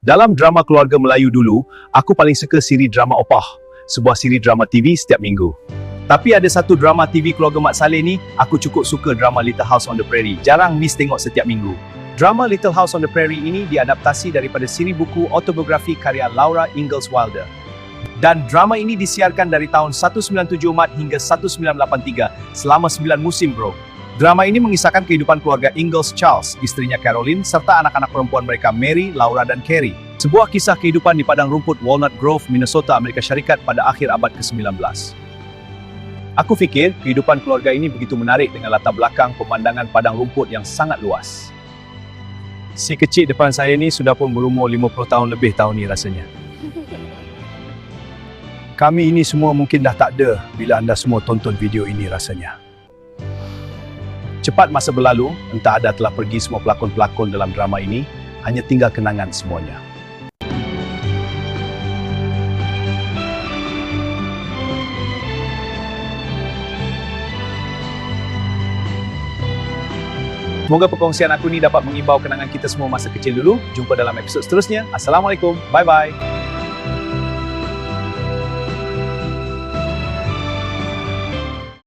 Dalam drama keluarga Melayu dulu, aku paling suka siri drama Opah, sebuah siri drama TV setiap minggu. Tapi ada satu drama TV keluarga Mat Salleh ni, aku cukup suka drama Little House on the Prairie. Jarang miss tengok setiap minggu. Drama Little House on the Prairie ini diadaptasi daripada siri buku autobiografi karya Laura Ingalls Wilder. Dan drama ini disiarkan dari tahun 197 Mac hingga 1983, selama 9 musim bro. Drama ini mengisahkan kehidupan keluarga Ingalls Charles, isterinya Caroline, serta anak-anak perempuan mereka Mary, Laura dan Carrie. Sebuah kisah kehidupan di padang rumput Walnut Grove, Minnesota, Amerika Syarikat pada akhir abad ke-19. Aku fikir kehidupan keluarga ini begitu menarik dengan latar belakang pemandangan padang rumput yang sangat luas. Si kecil depan saya ni sudah pun berumur 50 tahun lebih tahun ni rasanya. Kami ini semua mungkin dah tak ada bila anda semua tonton video ini rasanya. Cepat masa berlalu, entah ada telah pergi semua pelakon-pelakon dalam drama ini, hanya tinggal kenangan semuanya. Semoga perkongsian aku ni dapat mengimbau kenangan kita semua masa kecil dulu. Jumpa dalam episod seterusnya. Assalamualaikum. Bye-bye.